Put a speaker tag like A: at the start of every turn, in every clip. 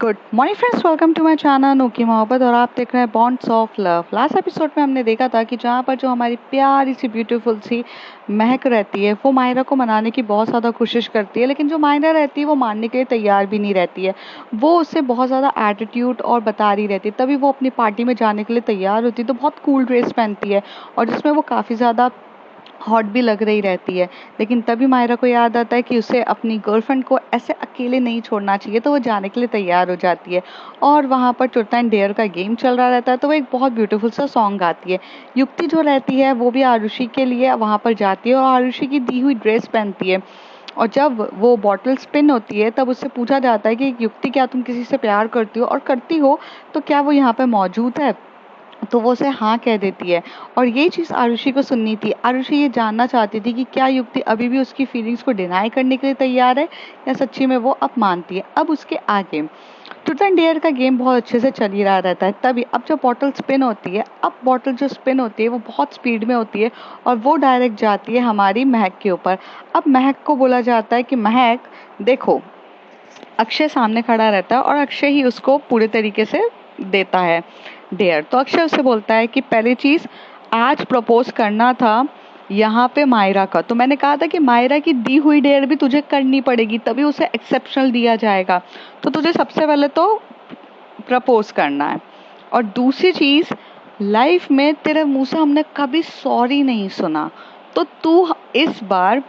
A: Good morning friends, welcome to my channel नोकी मोहब्बत। और आप देख रहे हैं bonds of love. Last episode में हमने देखा था कि जहाँ पर जो हमारी प्यारी सी ब्यूटीफुल सी महक रहती है, वो मायरा को मनाने की बहुत ज़्यादा कोशिश करती है, लेकिन जो मायरा रहती है वो मानने के लिए तैयार भी नहीं रहती है। वो उससे बहुत ज़्यादा एटीट्यूड और बता रही रहती है। तभी वो अपनी पार्टी में जाने के लिए तैयार होती है तो बहुत कूल ड्रेस पहनती है और जिसमें वो काफ़ी ज़्यादा हॉट भी लग रही रहती है। लेकिन तभी मायरा को याद आता है कि उसे अपनी गर्लफ्रेंड को ऐसे अकेले नहीं छोड़ना चाहिए, तो वो जाने के लिए तैयार हो जाती है। और वहाँ पर ट्रूथ एंड डेयर का गेम चल रहा रहता है, तो वो एक बहुत ब्यूटीफुल सा सॉन्ग गाती है। युक्ति जो रहती है वो भी आरुषि के लिए वहाँ पर जाती है और आरुषि की दी हुई ड्रेस पहनती है। और जब वो बॉटल स्पिन होती है तब उससे पूछा जाता है कि युक्ति, क्या तुम किसी से प्यार करती हो, और करती हो तो क्या वो यहाँ पे मौजूद है? तो वो उसे हाँ कह देती है। और ये चीज़ आरुषि को सुननी थी। आरुषि ये जानना चाहती थी कि क्या युक्ति अभी भी उसकी फीलिंग्स को डिनाई करने के लिए तैयार है या सच्ची में वो अब मानती है। अब उसके आगे ट्रूथ एंड डेयर का गेम बहुत अच्छे से चल ही रहा रहता है। तभी अब जब बॉटल स्पिन होती है, अब बॉटल जो स्पिन होती है वो बहुत स्पीड में होती है और वो डायरेक्ट जाती है हमारी महक के ऊपर। अब महक को बोला जाता है कि महक देखो, अक्षय सामने खड़ा रहता है और अक्षय ही उसको पूरे तरीके से देता है डेयर। तो अक्षय उससे बोलता है कि पहली चीज़, आज प्रपोज करना था यहाँ पे मायरा का, तो मैंने कहा था कि मायरा की दी हुई डेयर भी तुझे करनी पड़ेगी, तभी उसे एक्सेप्शनल दिया जाएगा। तो तुझे सबसे पहले तो प्रपोज करना है। और दूसरी चीज़, लाइफ में तेरे मुंह से हमने कभी सॉरी नहीं सुना, तो तू इस बार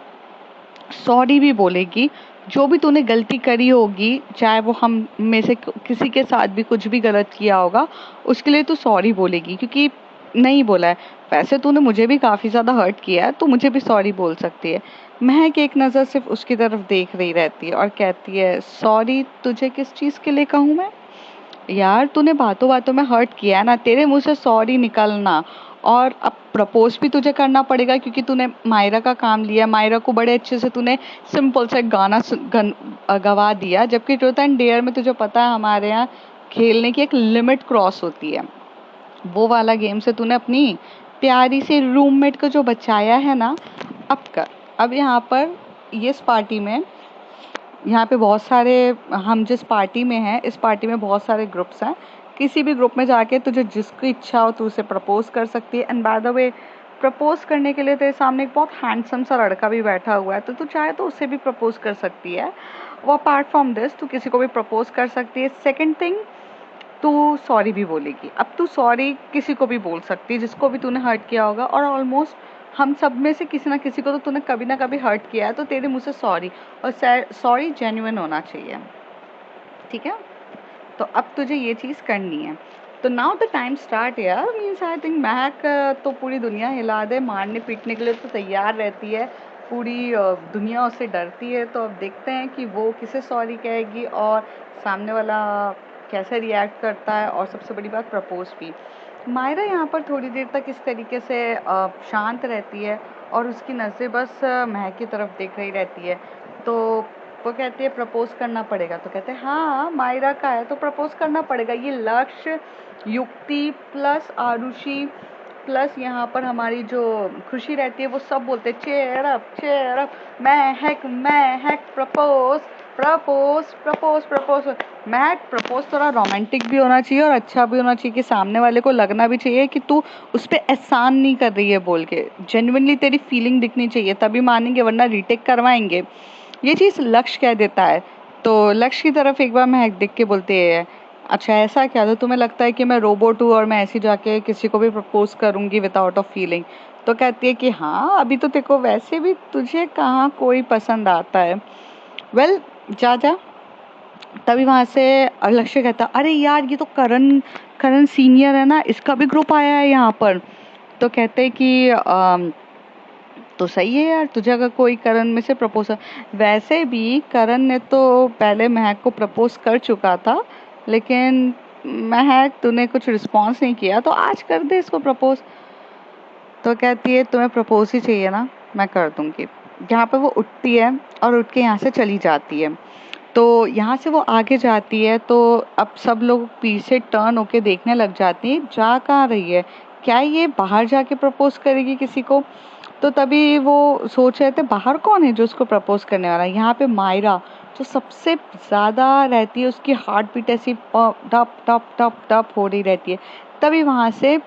A: सॉरी भी बोलेगी। जो भी तूने गलती करी होगी, चाहे वो हम में से किसी के साथ भी कुछ भी गलत किया होगा, उसके लिए तू सॉरी बोलेगी। क्योंकि नहीं बोला है, वैसे तूने मुझे भी काफ़ी ज़्यादा हर्ट किया है, तो मुझे भी सॉरी बोल सकती है। महक एक नज़र सिर्फ उसकी तरफ देख रही रहती है और कहती है, सॉरी तुझे किस चीज़ के लिए कहूँ मैं? यार तूने बातों बातों में हर्ट किया है ना, तेरे मुंह से सॉरी निकलना। और अब प्रपोज भी तुझे करना पड़ेगा क्योंकि तूने मायरा का काम लिया। मायरा को बड़े अच्छे से तूने सिंपल सा एक गाना गवा दिया, जबकि ट्रूथ एंड डेयर में तुझे पता है हमारे यहाँ खेलने की एक लिमिट क्रॉस होती है। वो वाला गेम से तूने अपनी प्यारी सी रूममेट को जो बचाया है ना, अब कर। अब यहाँ पर इस पार्टी में, यहाँ पे बहुत सारे, हम जिस पार्टी में हैं इस पार्टी में बहुत सारे ग्रुप्स हैं। किसी भी ग्रुप में जाके तुझे जिसकी इच्छा हो तो उसे प्रपोज कर सकती है। And by the way, propose करने के लिए तेरे सामने एक बहुत हैंडसम सा लड़का भी बैठा हुआ है, तो तू चाहे तो उससे भी प्रपोज कर सकती है। वो अपार्ट फ्रॉम दिस तू किसी को भी प्रपोज कर सकती है। सेकेंड थिंग, तू सॉरी भी बोलेगी। अब तू सॉरी किसी को भी बोल सकती है जिसको भी तूने हर्ट किया होगा, और ऑलमोस्ट हम सब में से किसी ना किसी को तो तूने कभी ना कभी हर्ट किया है, तो तेरे मुंह से सॉरी, और सॉरी जेन्युइन होना चाहिए, ठीक है? तो अब तुझे ये चीज़ करनी है। तो नाउ द टाइम स्टार्ट यार, मीन्स आई थिंक महक तो पूरी दुनिया हिला दे, मारने पीटने के लिए तो तैयार रहती है। पूरी दुनिया उससे डरती है। तो अब देखते हैं कि वो किसे सॉरी कहेगी और सामने वाला कैसे रिएक्ट करता है, और सबसे बड़ी बात प्रपोज भी। मायरा यहाँ पर थोड़ी देर तक इस तरीके से शांत रहती है और उसकी नज़रें बस महक की तरफ देख रही रहती है। तो वो कहती है प्रपोज करना पड़ेगा, तो कहते हैं हाँ मायरा का है तो प्रपोज करना पड़ेगा। ये लक्ष्य, युक्ति प्लस आरुषि प्लस यहाँ पर हमारी जो खुशी रहती है, वो सब बोलते हैं चेयर अप, महक महक प्रपोज प्रपोज प्रपोज प्रपोज। महक प्रपोज थोड़ा रोमांटिक भी होना चाहिए और अच्छा भी होना चाहिए, कि सामने वाले को लगना भी चाहिए कि तू उस पर एहसान नहीं कर रही है बोल के। जेन्युइनली तेरी फीलिंग दिखनी चाहिए, तभी मानेंगे, वरना रीटेक करवाएंगे। ये चीज़ लक्ष्य कह देता है। तो लक्ष्य की तरफ एक बार महक देख के बोलती है, अच्छा ऐसा क्या, तो तुम्हें लगता है कि मैं रोबोट हूँ और मैं ऐसी जाके किसी को भी प्रपोज करूँगी विदाउट ऑफ फीलिंग? तो कहती है कि हाँ, अभी तो देखो वैसे भी तुझे कहाँ कोई पसंद आता है। वेल, जा जा। तभी वहाँ से लक्ष्य कहता, अरे यार ये तो करण करण सीनियर है ना, इसका भी ग्रुप आया है यहाँ पर। तो कहते हैं कि तो सही है यार, तुझे अगर कोई करण में से प्रपोज, वैसे भी करण ने तो पहले महक को प्रपोज कर चुका था, लेकिन महक तूने कुछ रिस्पॉन्स नहीं किया, तो आज कर दे इसको प्रपोज। तो कहती है तुम्हें प्रपोज ही चाहिए ना, मैं कर दूंगी। यहाँ पे वो उठती है और उठ के यहाँ से चली जाती है। तो यहाँ से वो आगे जाती है तो अब सब लोग पीछे टर्न होके देखने लग जाते हैं, जा कहाँ रही है, क्या ये बाहर जाके प्रपोज करेगी किसी को? तो तभी वो सोच रहे थे बाहर कौन है जो उसको प्रपोज करने वाला है। यहाँ पे मायरा जो सबसे ज़्यादा रहती है उसकी हार्ट बीट ऐसी टप टप टप टप हो रही रहती है। तभी वहाँ से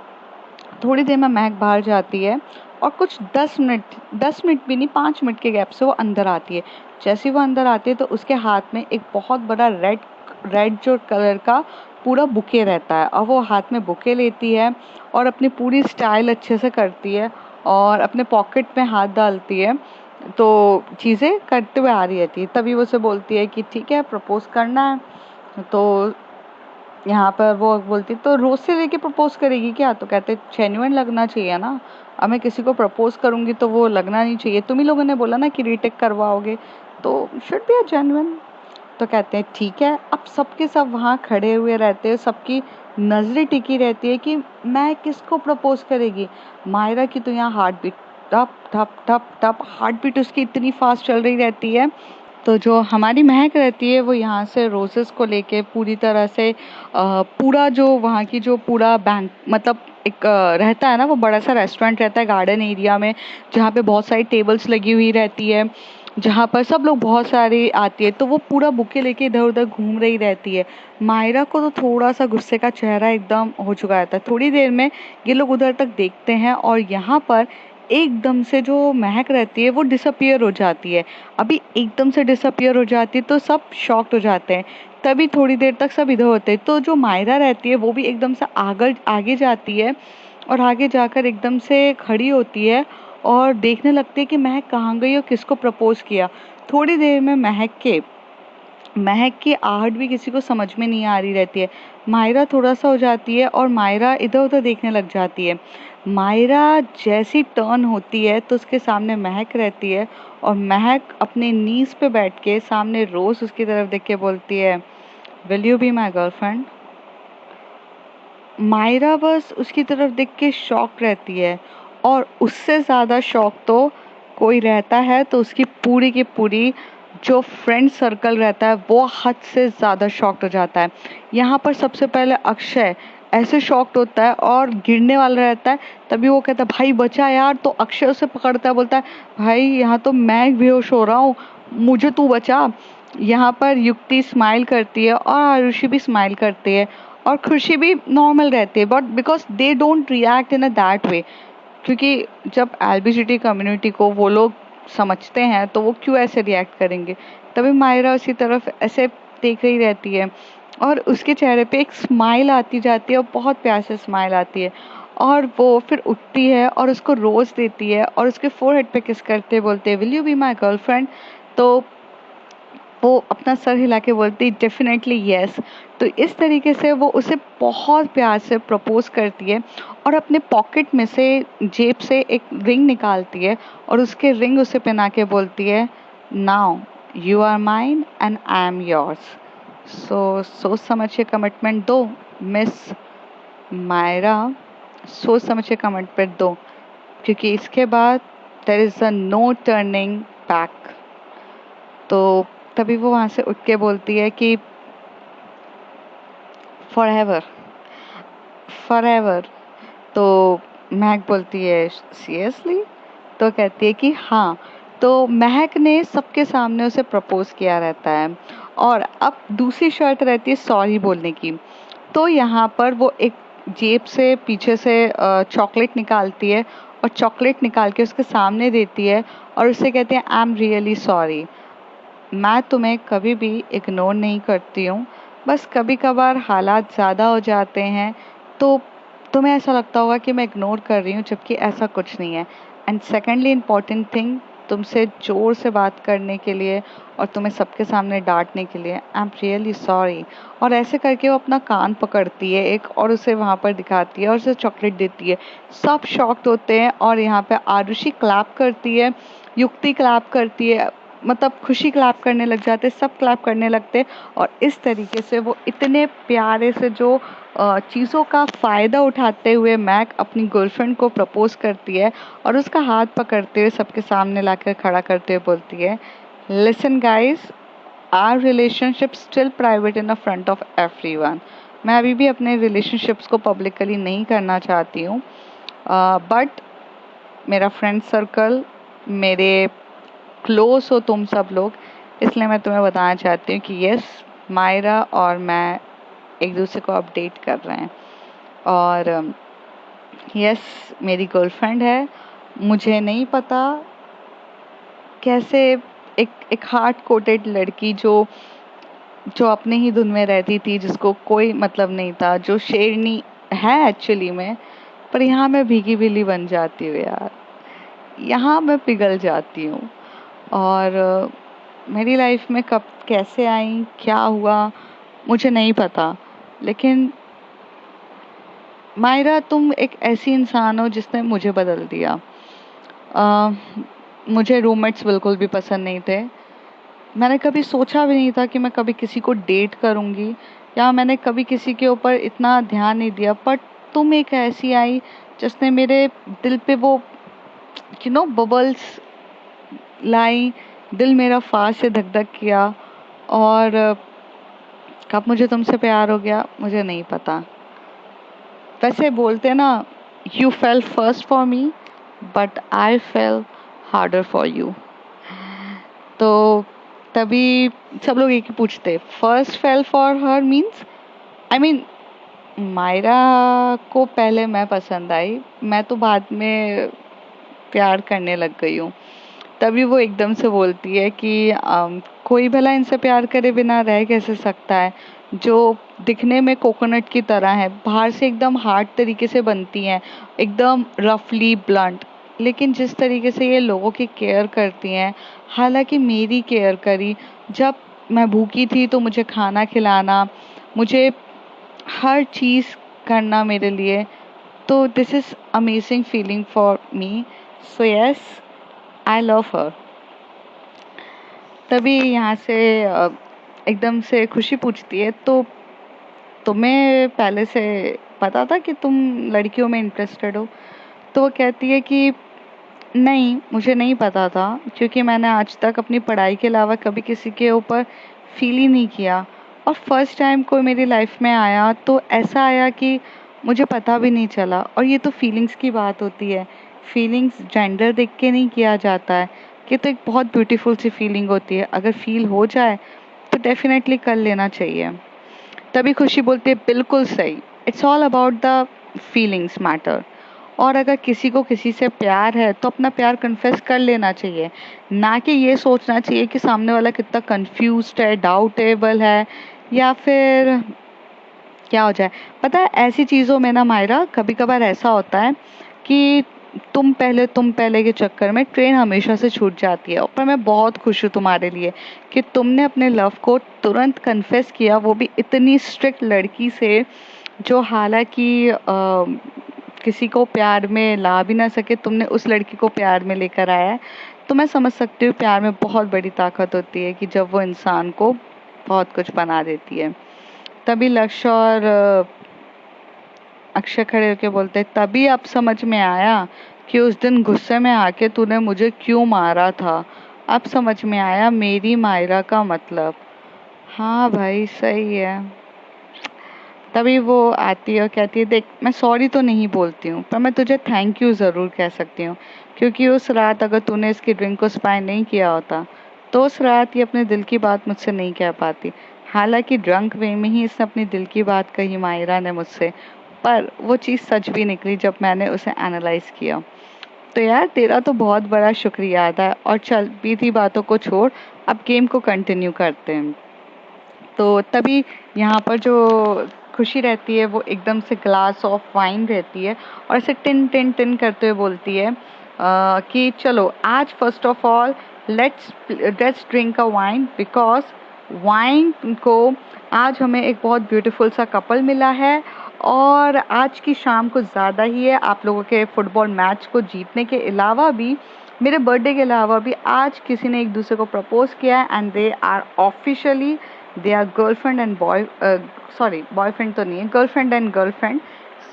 A: थोड़ी देर में महक बाहर जाती है और कुछ 10 मिनट भी नहीं, 5 मिनट के गैप से वो अंदर आती है। जैसे ही वो अंदर आती है तो उसके हाथ में एक बहुत बड़ा रेड रेड जो कलर का पूरा बुके रहता है, और वो हाथ में बुके लेती है और अपनी पूरी स्टाइल अच्छे से करती है और अपने पॉकेट में हाथ डालती है, तो चीज़ें करते हुए आ रही रहती है। तभी वो उसे बोलती है कि ठीक है, प्रपोज करना है। तो यहाँ पर वो बोलती तो रोज से लेके प्रपोज करेगी क्या? तो कहते जेन्युइन लगना चाहिए ना, अब मैं किसी को प्रपोज करूंगी तो वो लगना नहीं चाहिए। तुम ही लोगों ने बोला ना कि रीटेक करवाओगे, तो शुड बी अ जेन्युइन। तो कहते हैं ठीक है। अब सबके सब वहाँ खड़े हुए रहते हैं, सबकी नजरें टिकी रहती है कि मैं किसको प्रपोज करेगी। मायरा की तो यहाँ हार्ट बीट टप टप टप टप, हार्ट बीट उसकी इतनी फास्ट चल रही रहती है। तो जो हमारी महक रहती है वो यहाँ से रोजेस को लेके पूरी तरह से पूरा जो वहाँ की जो पूरा बैंक मतलब एक रहता है ना, वो बड़ा सा रेस्टोरेंट रहता है गार्डन एरिया में, जहाँ पे बहुत सारी टेबल्स लगी हुई रहती है, जहाँ पर सब लोग बहुत सारी आती है। तो वो पूरा बुके लेके इधर उधर घूम रही रहती है। मायरा को तो थोड़ा सा गुस्से का चेहरा एकदम हो चुका रहता है। थोड़ी देर में ये लोग उधर तक देखते हैं और यहाँ पर एकदम से जो महक रहती है वो डिसअपियर हो जाती है। अभी एकदम से डिसअपियर हो जाती है तो सब शॉक्ड हो जाते हैं। तभी थोड़ी देर तक सब इधर होते हैं, तो जो मायरा रहती है वो भी एकदम से आगे आगे जाती है और आगे जाकर एकदम से खड़ी होती है और देखने लगती है कि महक कहाँ गई और किसको प्रपोज किया। थोड़ी देर में महक की आहट भी किसी को समझ में नहीं आ रही रहती है। मायरा थोड़ा सा हो जाती है और मायरा इधर उधर देखने लग जाती है। मायरा जैसी टर्न होती है तो उसके सामने महक रहती है और महक अपने नीज पे बैठ के सामने रोज उसकी तरफ देख के बोलती है, will you be my girlfriend? Myra बस उसकी तरफ देख के शॉक रहती है, और उससे ज़्यादा शॉक तो कोई रहता है तो उसकी पूरी की पूरी जो फ्रेंड सर्कल रहता है वो हद से ज़्यादा शॉक्ड हो जाता है। यहाँ पर सबसे पहले अक्षय ऐसे शॉक्ड होता है और गिरने वाला रहता है। तभी वो कहता है भाई बचा यार, तो अक्षय उसे पकड़ता है, बोलता है भाई यहाँ तो मैं बेहोश हो रहा हूँ, मुझे तू बचा। यहाँ पर युक्ति स्माइल करती है और आरुषि भी स्माइल करती है और खुशी भी नॉर्मल रहती है, but because they don't react in a that way, क्योंकि जब एलबीजीटी कम्युनिटी को वो लोग समझते हैं तो वो क्यों ऐसे रिएक्ट करेंगे। तभी मायरा उसी तरफ ऐसे देख रही रहती है और उसके चेहरे पे एक स्माइल आती जाती है और बहुत प्यार से स्माइल आती है, और वो फिर उठती है और उसको रोज देती है और उसके फोरहेड पे किस करते बोलते हैं, will you be my girlfriend? तो वो अपना सर हिला के बोलती डेफिनेटली यस। तो इस तरीके से वो उसे बहुत प्यार से प्रपोज करती है और अपने पॉकेट में से जेब से एक रिंग निकालती है और उसके रिंग उसे पहना के बोलती है, now you are mine and I am yours. So सोच समझ के कमिटमेंट दो मिस मायरा, सोच समझ के कमिटमेंट दो, क्योंकि इसके बाद there is a no turning back. तो तभी वो वहां से उठ के बोलती है कि फॉर एवर, फॉर एवर। तो महक बोलती है सीरियसली? तो कहती है कि हाँ। तो महक ने सबके सामने उसे प्रपोज किया रहता है और अब दूसरी शर्त रहती है सॉरी बोलने की। तो यहाँ पर वो एक जेब से पीछे से चॉकलेट निकालती है और चॉकलेट निकाल के उसके सामने देती है और उससे कहती है आई एम रियली सॉरी, मैं तुम्हें कभी भी इग्नोर नहीं करती हूँ, बस कभी कभार हालात ज़्यादा हो जाते हैं तो तुम्हें ऐसा लगता होगा कि मैं इग्नोर कर रही हूँ, जबकि ऐसा कुछ नहीं है। एंड सेकेंडली इम्पॉर्टेंट थिंग, तुमसे ज़ोर से बात करने के लिए और तुम्हें सबके सामने डांटने के लिए आई एम रियली सॉरी। और ऐसे करके वो अपना कान पकड़ती है एक और उसे वहाँ पर दिखाती है और उसे चॉकलेट देती है। सब शॉक्ड होते हैं और यहाँ पे आरुषि क्लैप करती है, युक्ति क्लैप करती है, मतलब खुशी क्लैप करने लग जाते, सब क्लैप करने लगते। और इस तरीके से वो इतने प्यारे से जो चीज़ों का फ़ायदा उठाते हुए मैक अपनी गर्लफ्रेंड को प्रपोज करती है और उसका हाथ पकड़ते हुए सबके सामने लाकर खड़ा करते हुए बोलती है, listen guys, our relationship still private in the front of everyone. मैं अभी भी अपने रिलेशनशिप्स को पब्लिकली नहीं करना चाहती हूँ, बट मेरा फ्रेंड सर्कल, मेरे क्लोज हो तुम सब लोग, इसलिए मैं तुम्हें बताना चाहती हूँ कि यस, मायरा और मैं एक दूसरे को अपडेट कर रहे हैं। और यस, मेरी गर्लफ्रेंड है। मुझे नहीं पता कैसे एक एक हार्ड कोटेड लड़की जो जो अपने ही धुन में रहती थी, जिसको कोई मतलब नहीं था, जो शेरनी है एक्चुअली में, पर यहाँ मैं भीगी बिल्ली बन जाती हूँ यार। यहाँ मैं पिघल जाती हूँ। और मेरी लाइफ में कब कैसे आई, क्या हुआ, मुझे नहीं पता। लेकिन मायरा, तुम एक ऐसी इंसान हो जिसने मुझे बदल दिया। अ, मुझे रूममेट्स बिल्कुल भी पसंद नहीं थे। मैंने कभी सोचा भी नहीं था कि मैं कभी किसी को डेट करूँगी, या मैंने कभी किसी के ऊपर इतना ध्यान नहीं दिया। पर तुम एक ऐसी आई जिसने मेरे दिल पे वो बबल्स लाई। दिल मेरा फास्ट से धक धक किया। और कब मुझे तुमसे प्यार हो गया मुझे नहीं पता। वैसे बोलते ना, you fell first for me but I fell harder for you. तो तभी सब लोग एक ही पूछते, first fell for her means, I mean Myra को पहले मैं पसंद आई, मैं तो बाद में प्यार करने लग गई हूँ। तभी वो एकदम से बोलती है कि कोई भला इनसे प्यार करे बिना रह कैसे सकता है, जो दिखने में कोकोनट की तरह है, बाहर से एकदम हार्ड तरीके से बनती हैं, एकदम रफली ब्लंट, लेकिन जिस तरीके से ये लोगों की केयर करती हैं, हालांकि मेरी केयर करी। जब मैं भूखी थी तो मुझे खाना खिलाना, मुझे हर चीज़ करना मेरे लिए। तो this is amazing feeling for me. So yes, I love हर। तभी यहाँ से एकदम से खुशी पूछती है, तो तुम्हें पहले से पता था कि तुम लड़कियों में इंटरेस्टेड हो? तो वो कहती है कि नहीं, मुझे नहीं पता था, क्योंकि मैंने आज तक अपनी पढ़ाई के अलावा कभी किसी के ऊपर फील ही नहीं किया। और फर्स्ट टाइम कोई मेरी लाइफ में आया तो ऐसा आया कि मुझे पता भी नहीं चला। और ये तो फीलिंग्स की बात होती है। फीलिंग्स जेंडर देख के नहीं किया जाता है। ये तो एक बहुत ब्यूटीफुल सी फीलिंग होती है। अगर फील हो जाए तो डेफिनेटली कर लेना चाहिए। तभी खुशी बोलती है, बिल्कुल सही, it's all about the feelings matter. और अगर किसी को किसी से प्यार है तो अपना प्यार कन्फेस कर लेना चाहिए, ना कि ये सोचना चाहिए कि सामने वाला कितना कंफ्यूज्ड है, डाउटेबल है, या फिर क्या हो जाए। पता है, ऐसी चीज़ों में ना मायरा, कभी कभार ऐसा होता है कि तुम पहले के चक्कर में ट्रेन हमेशा से छूट जाती है। पर मैं बहुत खुश हूँ तुम्हारे लिए कि तुमने अपने लव को तुरंत कन्फेस किया, वो भी इतनी स्ट्रिक्ट लड़की से, जो हालांकि किसी को प्यार में ला भी ना सके, तुमने उस लड़की को प्यार में लेकर आया है। तो मैं समझ सकती हूँ प्यार में बहुत बड़ी ताकत होती है कि जब वो इंसान को बहुत कुछ बना देती है। तभी लक्ष्य और अक्षय खड़े होके बोलते, तभी अब समझ में आया कि उस दिन गुस्से में आके तूने मुझे क्यों मारा था। अब समझ में आया मेरी मायरा का मतलब। हाँ भाई, सही है। तभी वो आती है और कहती है, देख, मैं सॉरी तो नहीं बोलती हूँ, पर मैं तुझे थैंक यू ज़रूर कह सकती हूँ, क्योंकि उस रात अगर तूने इसकी ड्रिंक को स्पाई नहीं किया होता तो उस रात ये अपने दिल की बात मुझसे नहीं कह पाती। हालांकि ड्रंक वे में ही इसने अपनी दिल की बात कही मायरा ने मुझसे, पर वो चीज़ सच भी निकली जब मैंने उसे एनालाइज किया। तो यार, तेरा तो बहुत बड़ा शुक्रिया अदा है। और चल, बीती बातों को छोड़, अब गेम को कंटिन्यू करते हैं। तो तभी यहाँ पर जो खुशी रहती है वो एकदम से ग्लास ऑफ वाइन रहती है और ऐसे टिन टिन टिन करते हुए बोलती है कि चलो आज first of all let's let's drink a wine, because wine को आज हमें एक बहुत ब्यूटीफुल सा कपल मिला है। और आज की शाम कुछ ज़्यादा ही है, आप लोगों के फुटबॉल मैच को जीतने के अलावा भी, मेरे बर्थडे के अलावा भी, आज किसी ने एक दूसरे को प्रपोज किया है and they are officially, they are girlfriend and sorry, boyfriend तो नहीं है, girlfriend and girlfriend.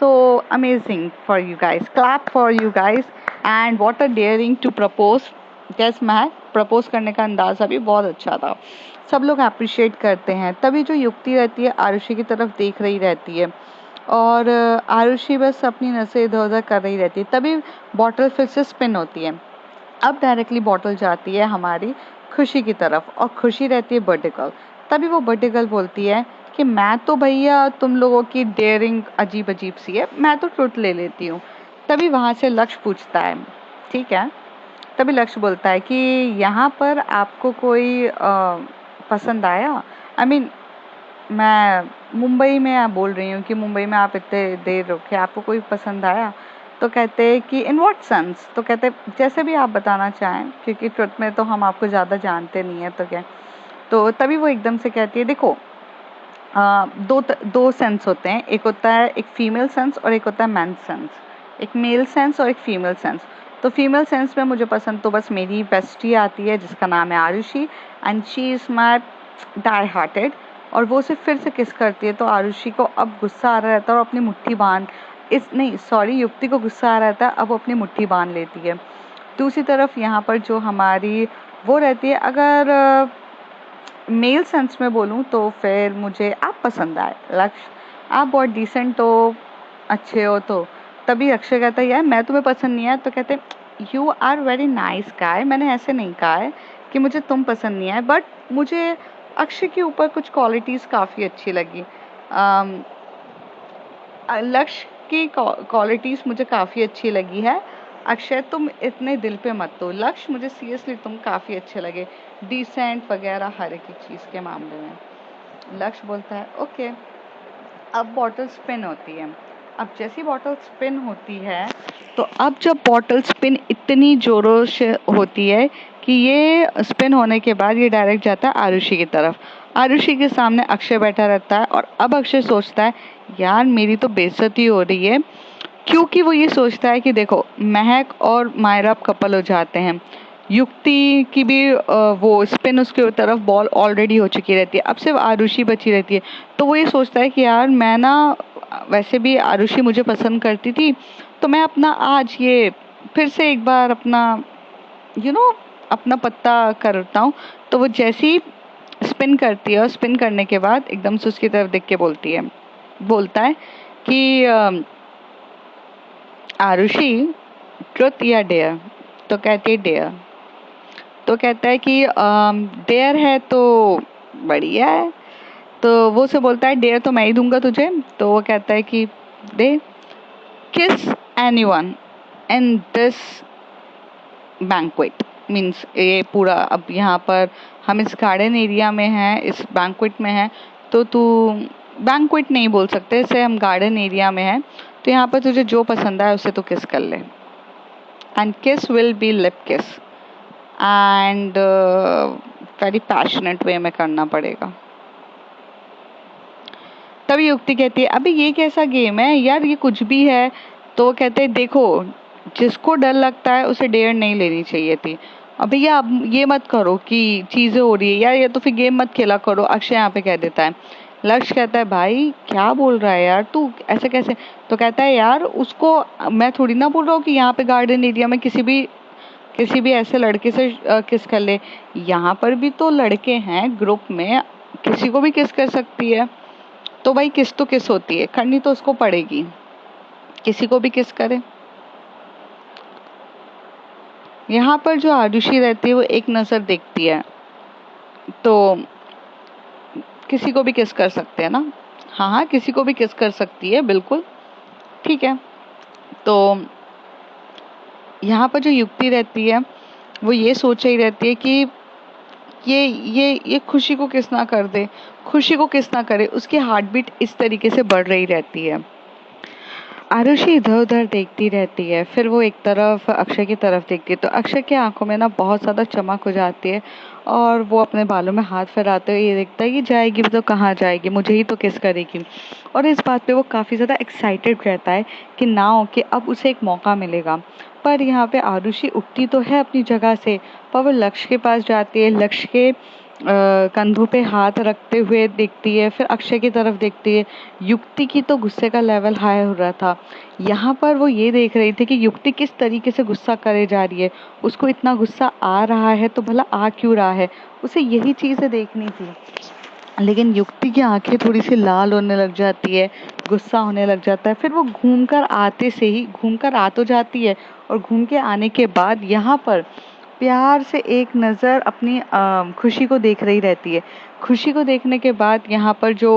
A: So amazing for you guys, clap for you guys. And what a daring to propose. Yes, मैं प्रपोज करने का अंदाज़ा भी बहुत अच्छा था। सब लोग अप्रिशिएट करते हैं। तभी जो युक्ति रहती है आरुषि की तरफ देख रही रहती है, और आरुषि बस अपनी नसें इधर उधर कर रही रहती है। तभी बॉटल फिर से स्पिन होती है। अब डायरेक्टली बॉटल जाती है हमारी खुशी की तरफ, और खुशी रहती है बर्थडे गर्ल। तभी वो बर्थडे गर्ल बोलती है कि मैं तो भैया तुम लोगों की डेयरिंग अजीब अजीब सी है, मैं तो ट्रुथ ले लेती हूँ। तभी वहाँ से लक्ष्य पूछता है, ठीक है, तभी लक्ष्य बोलता है कि यहाँ पर आपको कोई पसंद आया? आई मीन मैं मुंबई में आप बोल रही हूँ कि मुंबई में आप इतने देर रुके, आपको कोई पसंद आया? तो कहते हैं कि इन व्हाट सेंस? तो कहते हैं जैसे भी आप बताना चाहें, क्योंकि ट्रुथ में तो हम आपको ज़्यादा जानते नहीं है, तो क्या। तो तभी वो एकदम से कहती है, देखो दो सेंस होते हैं, एक होता है एक फीमेल सेंस और एक होता है मैन सेंस, एक मेल सेंस और एक फीमेल सेंस। तो फीमेल सेंस में मुझे पसंद तो बस मेरी बेस्टी आती है जिसका नाम है Arushi, and she is my die hearted. और वो उसे फिर से किस करती है तो आरुषि को अब गुस्सा आ रहा रहता है और अपनी मुट्ठी बांध युक्ति को गुस्सा आ रहा रहता है, अब वो अपनी मुट्ठी बांध लेती है। दूसरी तरफ यहाँ पर जो हमारी वो रहती है, अगर मेल सेंस में बोलूँ तो फिर मुझे आप पसंद आए लक्ष्य, आप बहुत डिसेंट हो, अच्छे हो। तो तभी अक्षय कहता है यार मैं तुम्हें पसंद नहीं आया। तो कहते you are very nice guy, मैंने ऐसे नहीं कहा है कि मुझे तुम पसंद नहीं आए, बट मुझे अक्षय के ऊपर कुछ क्वालिटीज़ काफ़ी अच्छी लगी। लक्ष्य की क्वालिटीज़ मुझे काफ़ी अच्छी लगी है। अक्षय तुम इतने दिल पे मत दो, लक्ष्य मुझे सीरियसली तुम काफ़ी अच्छे लगे, डिसेंट वगैरह हर एक चीज़ के मामले में। लक्ष्य बोलता है ओके। अब बॉटल स्पिन होती है। अब जैसी बॉटल स्पिन होती है, तो अब जब बॉटल स्पिन इतनी जोरों से होती है कि ये स्पिन होने के बाद ये डायरेक्ट जाता है आरुषि की तरफ। आरुषि के सामने अक्षय बैठा रहता है और अब अक्षय सोचता है यार मेरी तो बेइज्जती हो रही है, क्योंकि वो ये सोचता है कि देखो महक और मायरा कपल हो जाते हैं, युक्ति की भी वो स्पिन उसके तरफ बॉल ऑलरेडी हो चुकी रहती है, अब सिर्फ आरुषि बची रहती है। तो वो ये सोचता है कि यार मैं ना, वैसे भी आरुषि मुझे पसंद करती थी, तो मैं अपना आज ये फिर से एक बार अपना अपना पत्ता करता हूँ। तो वो जैसी स्पिन करती है और स्पिन करने के बाद एकदम से उसकी तरफ देख के बोलता है कि आरुषि ट्रुथ या डेयर? तो कहती है डेयर। तो कहता है कि डेयर है तो बढ़िया है। तो वो से बोलता है डेयर तो मैं ही दूंगा तुझे। तो वो कहता है कि दे, किस anyone in this banquet, means ये पूरा, अब यहाँ पर हम इस गार्डन एरिया में हैं, इस बैंक्वेट में हैं, तो तू बैंक्वेट नहीं बोल सकते इसे, हम गार्डन एरिया में हैं, तो यहाँ पर तुझे जो पसंद आए उसे तो किस कर ले, एंड किस विल बी लिप किस, एंड वेरी पैशनेट वे में करना पड़ेगा। तभी युक्ति कहती है अभी ये कैसा गेम है यार, ये कुछ भी है। तो वो कहते हैं देखो जिसको डर लगता है उसे डेयर नहीं लेनी चाहिए थी। अब भैया अब ये मत करो कि चीज़ें हो रही है यार, ये तो फिर गेम मत खेला करो, अक्षय यहाँ पे कह देता है। लक्ष्य कहता है भाई क्या बोल रहा है यार तू, ऐसे कैसे? तो कहता है यार उसको मैं थोड़ी ना बोल रहा हूँ कि यहाँ पे गार्डन एरिया में किसी भी ऐसे लड़के से किस कर ले, यहाँ पर भी तो लड़के हैं ग्रुप में, किसी को भी किस कर सकती है। तो भाई किस तो किस होती है, करनी तो उसको पड़ेगी, किसी को भी किस करे। यहाँ पर जो आरुषि रहती है वो एक नज़र देखती है, तो किसी को भी किस कर सकते हैं ना। हाँ हाँ, किसी को भी किस कर सकती है, बिल्कुल ठीक है। तो यहाँ पर जो युक्ति रहती है वो ये सोच रही रहती है कि ये खुशी को किस ना कर दे, खुशी को किस ना करे, उसकी हार्ट बीट इस तरीके से बढ़ रही रहती है। आरुषि इधर उधर देखती रहती है, फिर वो एक तरफ अक्षय की तरफ देखती है, तो अक्षय की आंखों में ना बहुत ज़्यादा चमक हो जाती है और वो अपने बालों में हाथ फैलाते हुए ये देखता है कि जाएगी भी तो कहाँ जाएगी, मुझे ही तो किस करेगी। और इस बात पे वो काफ़ी ज़्यादा एक्साइटेड रहता है कि नाउ कि अब उसे एक मौका मिलेगा। पर यहाँ पे आरुषि उठती तो है अपनी जगह से, पर वो लक्ष्य के पास जाती है, लक्ष्य के कंधों पे हाथ रखते हुए देखती है, फिर अक्षय की तरफ देखती है। युक्ति की तो गुस्से का लेवल हाई हो रहा था। यहाँ पर वो ये देख रही थी कि युक्ति किस तरीके से गुस्सा करे जा रही है, उसको इतना गुस्सा आ रहा है तो भला आ क्यों रहा है, उसे यही चीज़ें देखनी थी। लेकिन युक्ति की आंखें थोड़ी सी लाल होने लग जाती है, गुस्सा होने लग जाता है, फिर वो घूम कर आ तो जाती है और घूम के आने के बाद यहाँ पर प्यार से एक नज़र अपनी खुशी को देख रही रहती है। खुशी को देखने के बाद यहाँ पर जो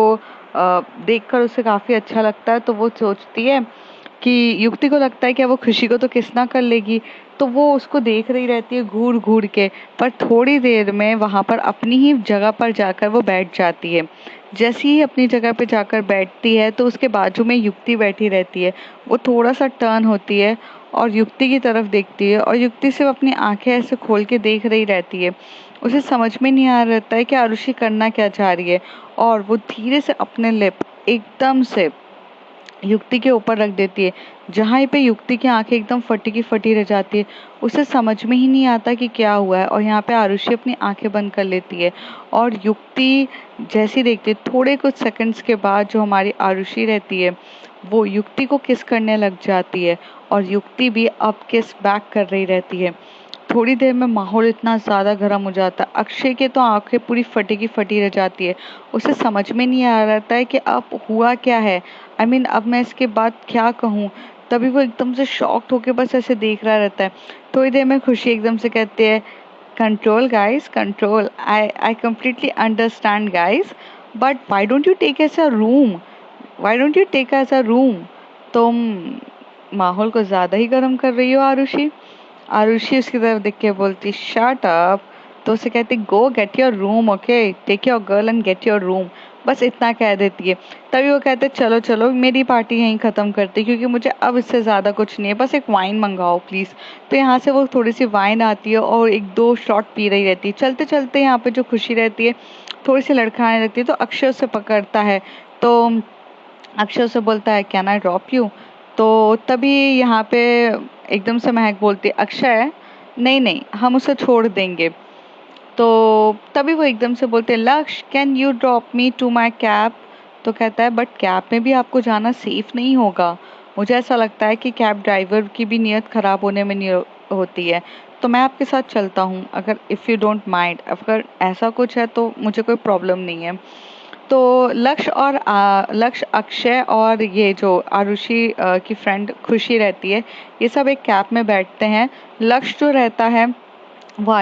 A: देखकर उसे काफ़ी अच्छा लगता है, तो वो सोचती है कि युक्ति को लगता है कि वो खुशी को तो किस ना कर लेगी, तो वो उसको देख रही रहती है घूर घूर के। पर थोड़ी देर में वहाँ पर अपनी ही जगह पर जाकर वो बैठ जाती है। जैसे ही अपनी जगह पे जाकर बैठती है तो उसके बाजू में युक्ति बैठी रहती है। वो थोड़ा सा टर्न होती है और युक्ति की तरफ देखती है, और युक्ति सिर्फ अपनी आंखें ऐसे खोल के देख रही रहती है। उसे समझ में नहीं आ रहता है कि आरुषि करना क्या चाह रही है, और वो धीरे से अपने लिप एकदम से युक्ति के ऊपर रख देती है, जहाँ पे युक्ति की आंखें एकदम फटी की फटी रह जाती है। उसे समझ में ही नहीं आता कि क्या हुआ है, और यहाँ पे आरुषि अपनी आंखें बंद कर लेती है। और युक्ति जैसी देखती है, थोड़े कुछ सेकंड्स के बाद जो हमारी आरुषि रहती है वो युक्ति को किस करने लग जाती है, और युक्ति भी अब किस बैक कर रही रहती है। थोड़ी देर में माहौल इतना ज़्यादा गर्म हो जाता है, अक्षय के तो आंखें पूरी फटी की फटी रह जाती है। उसे समझ में नहीं आ रहा है कि अब हुआ क्या है। अब मैं इसके बाद क्या कहूँ। तभी वो एकदम से शॉक्ड होके बस ऐसे देख रहा रहता है। थोड़ी देर में खुशी एकदम से कहती है, control guys, control, I completely understand guys, but why don't you take as a room, why don't you take as a room. तुम माहौल को ज़्यादा ही गर्म कर रही हो आरुषि। आरुषि उसकी तरफ देख के बोलती, शट अप। तो उसे कहती, go get your room, okay, take your girl and get your room. बस इतना कह देती है। तभी वो कहते, चलो चलो मेरी पार्टी यहीं ख़त्म करती, क्योंकि मुझे अब इससे ज़्यादा कुछ नहीं है, बस एक वाइन मंगाओ प्लीज़। तो यहाँ से वो थोड़ी सी वाइन आती है और एक दो शॉट पी रही रहती है। चलते चलते यहाँ पे जो खुशी रहती है थोड़ी सी लड़खड़ाने लगती है, तो अक्षय उसे पकड़ता है। तो अक्षय उसे बोलता है, कैन आई ड्रॉप यू। तो तभी यहाँ पे एकदम से महक बोलती है, अक्षय नहीं नहीं, हम उसे छोड़ देंगे। तो तभी वो एकदम से बोलते हैं, Lakshya can you drop me to my cab. तो कहता है, बट कैब में भी आपको जाना सेफ नहीं होगा। मुझे ऐसा लगता है कि कैब ड्राइवर की भी नीयत ख़राब होने में नहीं होती है, तो मैं आपके साथ चलता हूँ, अगर इफ़ यू डोंट माइंड, अगर ऐसा कुछ है तो मुझे कोई प्रॉब्लम नहीं है। तो लक्ष्य, अक्षय और ये जो आरुषि की फ्रेंड खुशी रहती है, ये सब एक कैब में बैठते हैं। लक्ष्य जो रहता है वो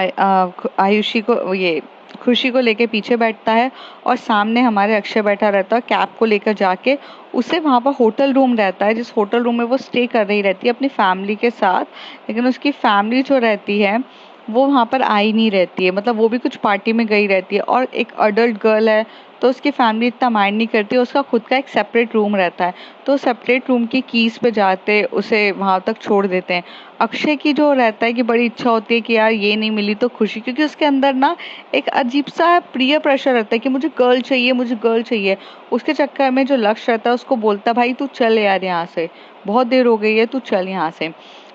A: आयुषी को, ये खुशी को लेके पीछे बैठता है, और सामने हमारे अक्षय बैठा रहता है कैब को लेकर जाके। उसे वहाँ पर होटल रूम रहता है, जिस होटल रूम में वो स्टे कर रही रहती है अपनी फैमिली के साथ। लेकिन उसकी फैमिली जो रहती है वो वहाँ पर आई नहीं रहती है, मतलब वो भी कुछ पार्टी में गई रहती है, और एक अडल्ट गर्ल है, तो उसकी फैमिली इतना माइंड नहीं करती। उसका खुद का एक सेपरेट रूम रहता है, तो सेपरेट रूम की कीज़ पे जाते उसे वहाँ तक छोड़ देते हैं। अक्षय की जो रहता है कि बड़ी इच्छा होती है कि यार ये नहीं मिली तो खुशी, क्योंकि उसके अंदर ना एक अजीब सा प्रिय प्रेशर रहता है कि मुझे गर्ल चाहिए, मुझे गर्ल चाहिए। उसके चक्कर में जो लक्ष्य रहता है उसको बोलता है, भाई तू चल यार यहाँ से, बहुत देर हो गई है, तू चल यहाँ से।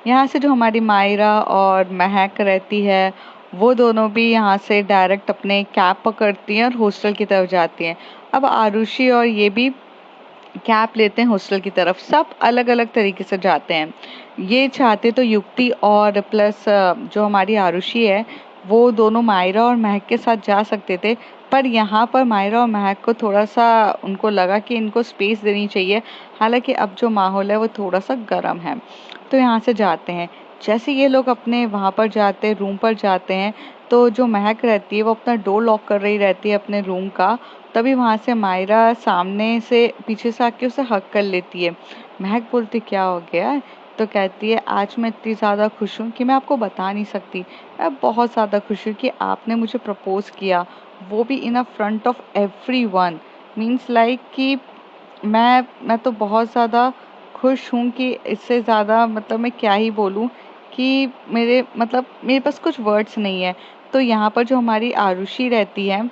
A: यहाँ से जो हमारी मायरा और महक रहती है, वो दोनों भी यहाँ से डायरेक्ट अपने कैब पकड़ती हैं और हॉस्टल की तरफ जाती हैं। अब आरुषि और ये भी कैब लेते हैं हॉस्टल की तरफ, सब अलग अलग तरीके से जाते हैं। ये चाहते तो युक्ति और प्लस जो हमारी आरुषि है वो दोनों मायरा और महक के साथ जा सकते थे, पर यहाँ पर मायरा और महक को थोड़ा सा उनको लगा कि इनको स्पेस देनी चाहिए। हालांकि अब जो माहौल है वो थोड़ा सा गर्म है, तो यहाँ से जाते हैं। जैसे ये लोग अपने वहाँ पर जाते हैं, रूम पर जाते हैं, तो जो महक रहती है वो अपना डोर लॉक कर रही रहती है अपने रूम का। तभी वहाँ से मायरा सामने से पीछे से आके उसे हक कर लेती है। महक बोलती, क्या हो गया है? तो कहती है, आज मैं इतनी ज़्यादा खुश हूँ कि मैं आपको बता नहीं सकती। मैं बहुत ज़्यादा खुश हूँ कि आपने मुझे प्रपोज़ किया, वो भी in a front of everyone. Means like कि मैं तो बहुत ज़्यादा खुश हूँ कि इससे ज़्यादा मतलब मैं क्या ही बोलूँ, कि मेरे पास कुछ वर्ड्स नहीं है। तो यहाँ पर जो हमारी आरुषि रहती है,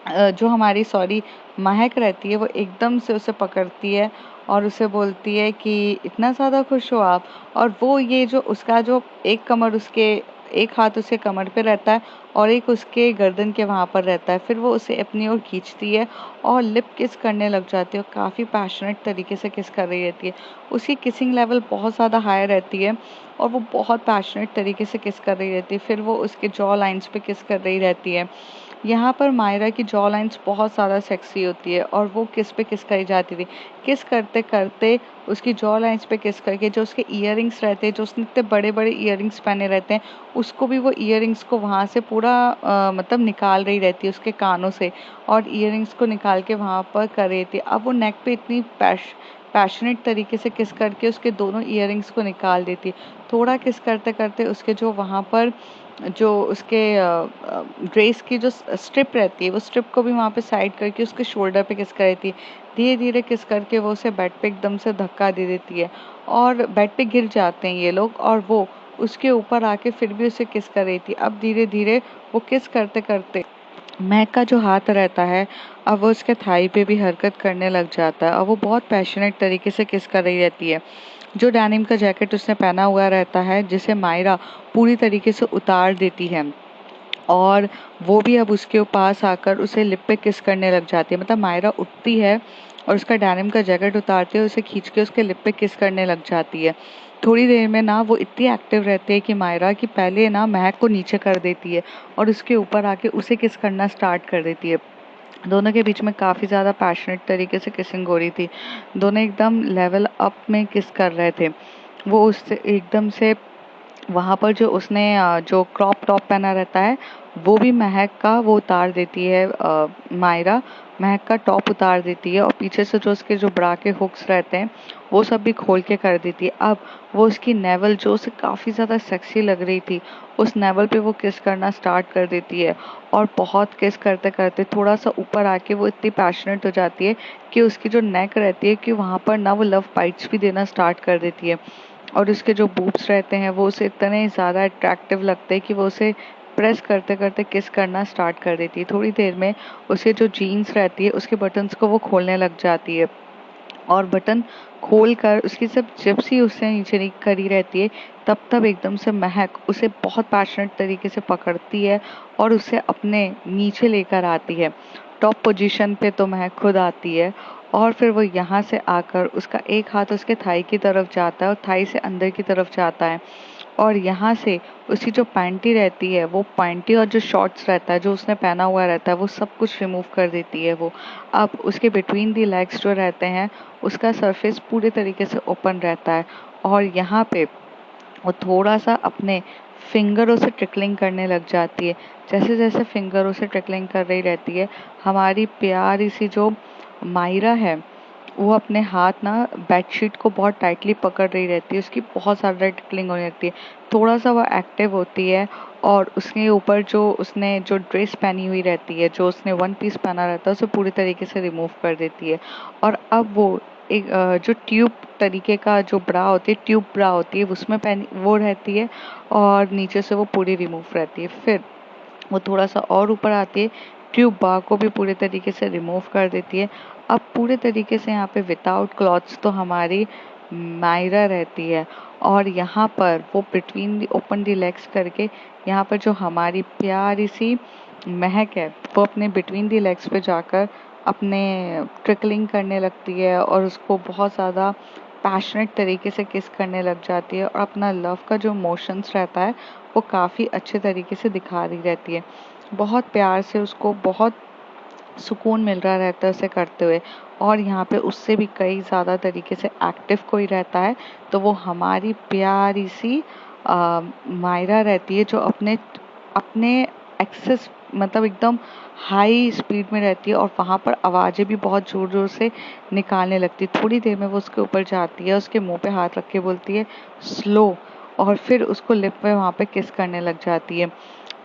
A: जो हमारी सॉरी महक रहती है, वो एकदम से उसे पकड़ती है और उसे बोलती है कि इतना ज़्यादा खुश हो आप। और वो ये जो उसका जो एक कमर उसके, एक हाथ उसके कमर पे रहता है और एक उसके गर्दन के वहाँ पर रहता है। फिर वो उसे अपनी ओर खींचती है और लिप किस करने लग जाती है, और काफ़ी पैशनेट तरीके से किस कर रही रहती है। उसकी किसिंग लेवल बहुत ज़्यादा हाई रहती है और वो बहुत पैशनेट तरीके से किस कर रही रहती है। फिर वो उसके जॉ लाइन्स पे किस कर रही रहती है। यहाँ पर मायरा की जॉ लाइन्स बहुत ज़्यादा सेक्सी होती है और वो किस पे किस करी जाती थी। किस करते करते उसकी जॉ लाइन्स पे किस करके जो उसके ईयरिंग्स रहते हैं, जो उसने इतने बड़े बड़े ईयरिंग्स पहने रहते हैं, उसको भी वो ईयरिंग्स को वहाँ से पूरा मतलब निकाल रही रहती है उसके कानों से, और ईयरिंग्स को निकाल के वहाँ पर कर रही थी। अब वो नेक पे इतनी पैशनेट तरीके से किस करके उसके दोनों ईयरिंग्स को निकाल देती। थोड़ा किस करते करते उसके जो वहाँ पर जो उसके ड्रेस की जो स्ट्रिप रहती है, वो स्ट्रिप को भी वहाँ पे साइड करके उसके शोल्डर पे किस कर रही थी। धीरे धीरे किस करके वो उसे बेड पे एकदम से धक्का दे देती है और बेड पे गिर जाते हैं ये लोग, और वो उसके ऊपर आके फिर भी उसे किस कर रही थी। अब धीरे धीरे वो किस करते करते महक का जो हाथ रहता है, अब वो उसके थाई पे भी हरकत करने लग जाता है और वो बहुत पैशनेट तरीके से किस कर रही रहती है। जो डेनिम का जैकेट उसने पहना हुआ रहता है, जिसे मायरा पूरी तरीके से उतार देती है, और वो भी अब उसके पास आकर उसे लिप पे किस करने लग जाती है। मतलब मायरा उठती है और उसका डेनिम का जैकेट उतारती है, उसे खींच के उसके लिप पे किस करने लग जाती है। थोड़ी देर में ना वो इतनी एक्टिव रहती है कि मायरा की पहले ना महक को नीचे कर देती है और उसके ऊपर आके उसे किस करना स्टार्ट कर देती है। दोनों के बीच में काफ़ी ज़्यादा पैशनेट तरीके से किसिंग हो रही थी। दोनों एकदम लेवल अप में किस कर रहे थे। वो उससे एकदम से वहाँ पर जो उसने जो क्रॉप टॉप पहना रहता है, वो भी महक का वो उतार देती है। मायरा महक का टॉप उतार देती है और पीछे से जो उसके जो ब्रा के हुक्स रहते हैं, वो सब भी खोल के कर देती है। अब वो उसकी नेवल जो उसे काफ़ी ज़्यादा सेक्सी लग रही थी, उस नेवल पे वो किस करना स्टार्ट कर देती है, और बहुत किस करते करते थोड़ा सा ऊपर आके वो इतनी पैशनेट हो जाती है कि उसकी जो नेक रहती है कि वहाँ पर ना वो लव बाइट्स भी देना स्टार्ट कर देती है। और उसके जो बूब्स रहते हैं वो उसे इतने ज़्यादा अट्रैक्टिव लगते हैं कि वो उसे प्रेस करते करते किस करना स्टार्ट कर देती है। थोड़ी देर में उसे जो जीन्स रहती है उसके बटन्स को वो खोलने लग जाती है, और बटन खोल कर उसकी सब जिप्स ही उससे नीचे करी रहती है। तब तब एकदम से महक उसे बहुत पैशनेट तरीके से पकड़ती है और उसे अपने नीचे लेकर आती है। टॉप पोजीशन पे तो महक खुद आती है, और फिर वो यहाँ से आकर उसका एक हाथ उसके थाई की तरफ जाता है और थाई से अंदर की तरफ जाता है, और यहाँ से उसकी जो पैंटी रहती है, वो पैंटी और जो शॉर्ट्स रहता है जो उसने पहना हुआ रहता है, वो सब कुछ रिमूव कर देती है वो। अब उसके बिटवीन दी लेग्स जो रहते हैं, उसका सरफेस पूरे तरीके से ओपन रहता है, और यहाँ पे वो थोड़ा सा अपने फिंगरों से ट्रिकलिंग करने लग जाती है। जैसे जैसे फिंगरों से ट्रिकलिंग कर रही रहती है, हमारी प्यारी सी जो मायरा है, वो अपने हाथ ना बेडशीट को बहुत टाइटली पकड़ रही रहती है। उसकी बहुत ज़्यादा ट्रिकलिंग होने लगती है। थोड़ा सा वो एक्टिव होती है, और उसके ऊपर जो उसने जो ड्रेस पहनी हुई रहती है, जो उसने वन पीस पहना रहता है, उसे पूरी तरीके से रिमूव कर देती है। और अब वो एक जो ट्यूब तरीके का जो ब्रा होती है, ट्यूब ब्रा होती है, उसमें पहनी वो रहती है, और नीचे से वो पूरी रिमूव रहती है। फिर वो थोड़ा सा और ऊपर आती है, ट्यूब बार को भी पूरे तरीके से रिमूव कर देती है। अब पूरे तरीके से यहाँ पे विदाउट क्लॉथ्स तो हमारी मायरा रहती है, और यहाँ पर वो between the open the legs करके यहाँ पर जो हमारी प्यारी सी महक है, वो अपने बिटवीन दी लेग्स पे जाकर अपने ट्रिकलिंग करने लगती है और उसको बहुत ज़्यादा पैशनेट तरीके से किस करने लग जाती है, और अपना लव का जो मोशंस रहता है वो काफ़ी अच्छे तरीके से दिखा रही रहती है। बहुत प्यार से उसको बहुत सुकून मिल रहा रहता है उसे करते हुए। और यहाँ पे उससे भी कई ज़्यादा तरीके से एक्टिव कोई रहता है, तो वो हमारी प्यारी सी मायरा रहती है, जो अपने अपने एक्सेस मतलब एकदम हाई स्पीड में रहती है, और वहाँ पर आवाज़ें भी बहुत ज़ोर ज़ोर से निकालने लगती है। थोड़ी देर में वो उसके ऊपर जाती है, उसके मुंह पे हाथ रख के बोलती है स्लो, और फिर उसको लिप पे वहाँ पे किस करने लग जाती है।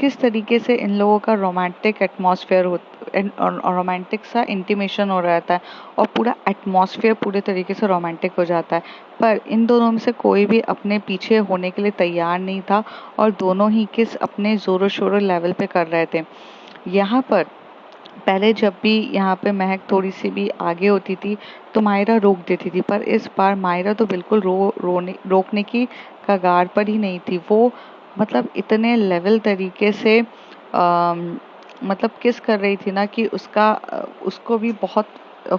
A: किस तरीके से इन लोगों का रोमांटिक एटमॉस्फेयर हो, रोमांटिक सा इंटीमेशन हो रहता है, और पूरा एटमॉस्फेयर पूरे तरीके से रोमांटिक हो जाता है। पर इन दोनों में से कोई भी अपने पीछे होने के लिए तैयार नहीं था, और दोनों ही किस अपने ज़ोरों शोरों लेवल पे कर रहे थे। यहाँ पर पहले जब भी यहाँ पे महक थोड़ी सी भी आगे होती थी तो मायरा रोक देती थी, पर इस बार मायरा तो बिल्कुल रोकने की कगार पर ही नहीं थी। वो मतलब इतने लेवल तरीके से मतलब किस कर रही थी ना कि उसको भी बहुत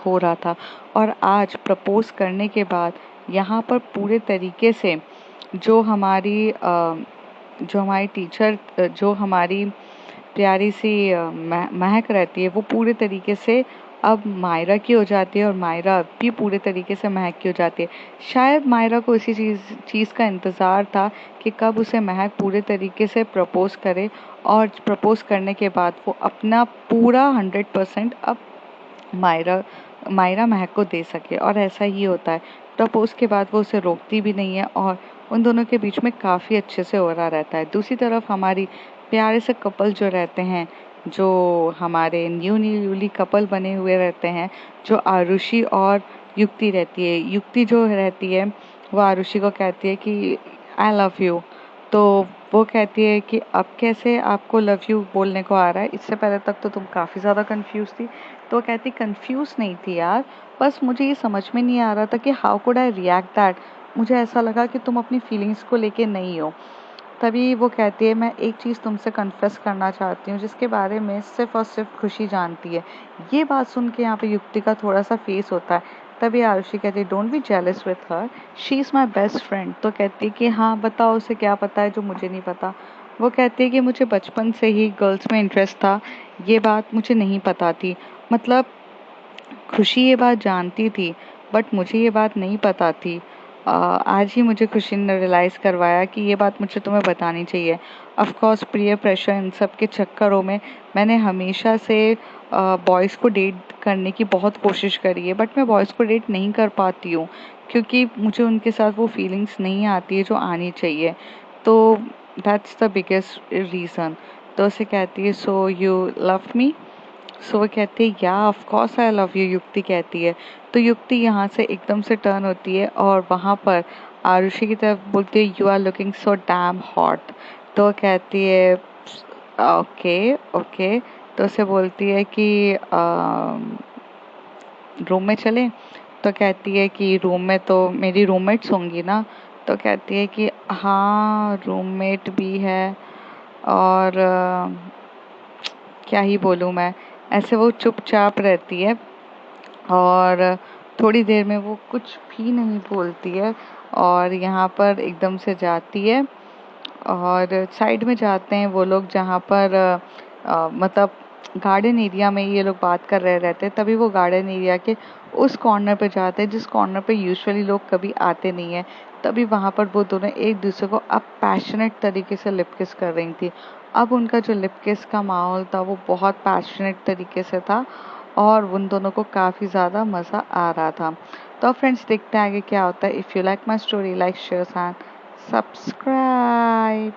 A: हो रहा था। और आज प्रपोज करने के बाद यहाँ पर पूरे तरीके से जो हमारी टीचर जो हमारी प्यारी सी महक रहती है वो पूरे तरीके से अब मायरा की हो जाती है और मायरा भी पूरे तरीके से महक की हो जाती है। शायद मायरा को इसी चीज़ का इंतज़ार था कि कब उसे महक पूरे तरीके से प्रपोज़ करे और प्रपोज़ करने के बाद वो अपना पूरा 100% अब मायरा मायरा महक को दे सके। और ऐसा ही होता है, प्रपोज़ के बाद वो उसे रोकती भी नहीं है और उन दोनों के बीच में काफ़ी अच्छे से हो रहा रहता है। दूसरी तरफ हमारी प्यारे से कपल जो रहते हैं, जो हमारे न्यूली कपल बने हुए रहते हैं, जो आरुषि और युक्ति रहती है। युक्ति जो रहती है वो आरुषि को कहती है कि आई लव यू। तो वो कहती है कि अब कैसे आपको लव यू बोलने को आ रहा है, इससे पहले तक तो तुम काफ़ी ज़्यादा कंफ्यूज थी। तो वो कहती कंफ्यूज नहीं थी यार, बस मुझे ये समझ में नहीं आ रहा था कि how could I react that. मुझे ऐसा लगा कि तुम अपनी फीलिंग्स को लेके नहीं हो। तभी वो कहती है मैं एक चीज़ तुमसे कन्फेस करना चाहती हूँ जिसके बारे में सिर्फ और सिर्फ खुशी जानती है। ये बात सुन के यहाँ पे युक्ति का थोड़ा सा फेस होता है। तभी आरुषि कहती है don't be jealous with her, she is my best friend. तो कहती है कि हाँ बताओ उसे क्या पता है जो मुझे नहीं पता। वो कहती है कि मुझे बचपन से ही गर्ल्स में इंटरेस्ट था, ये बात मुझे नहीं पता थी। मतलब खुशी ये बात जानती थी बट मुझे ये बात नहीं पता थी। आज ही मुझे खुशी ने रियलाइज़ करवाया कि ये बात मुझे तुम्हें बतानी चाहिए। Of course peer pressure in सब के चक्करों में मैंने हमेशा से बॉयज़ को डेट करने की बहुत कोशिश करी है बट मैं बॉयज़ को डेट नहीं कर पाती हूँ क्योंकि मुझे उनके साथ वो फीलिंग्स नहीं आती है जो आनी चाहिए। तो दैट्स द बिगेस्ट रीज़न। तो उसे कहती है सो यू लव मी। सो वो कहती है या of course I love you, युक्ति कहती है। तो युक्ति यहाँ से एकदम से टर्न होती है और वहाँ पर आरुषि की तरफ बोलती है you are looking so damn hot. तो वो कहती है ओके ओके। तो उसे बोलती है कि रूम में चले। तो कहती है कि रूम में तो मेरी रूममेट्स होंगी ना। तो कहती है कि हाँ रूममेट भी है और क्या ही बोलूँ मैं। ऐसे वो चुपचाप रहती है और थोड़ी देर में वो कुछ भी नहीं बोलती है और यहाँ पर एकदम से जाती है और साइड में जाते हैं वो लोग जहाँ पर मतलब गार्डन एरिया में ये लोग बात कर रहे रहते हैं। तभी वो गार्डन एरिया के उस कॉर्नर पे जाते हैं जिस कॉर्नर पे यूजुअली लोग कभी आते नहीं हैं। तभी वहाँ पर वो दोनों एक दूसरे को अब पैशनेट तरीके से लिप किस कर रही थी। अब उनका जो लिप किस का माहौल था वो बहुत पैशनेट तरीके से था और उन दोनों को काफ़ी ज़्यादा मज़ा आ रहा था। तो फ्रेंड्स देखते हैं आगे क्या होता है। If you like my story like share and subscribe.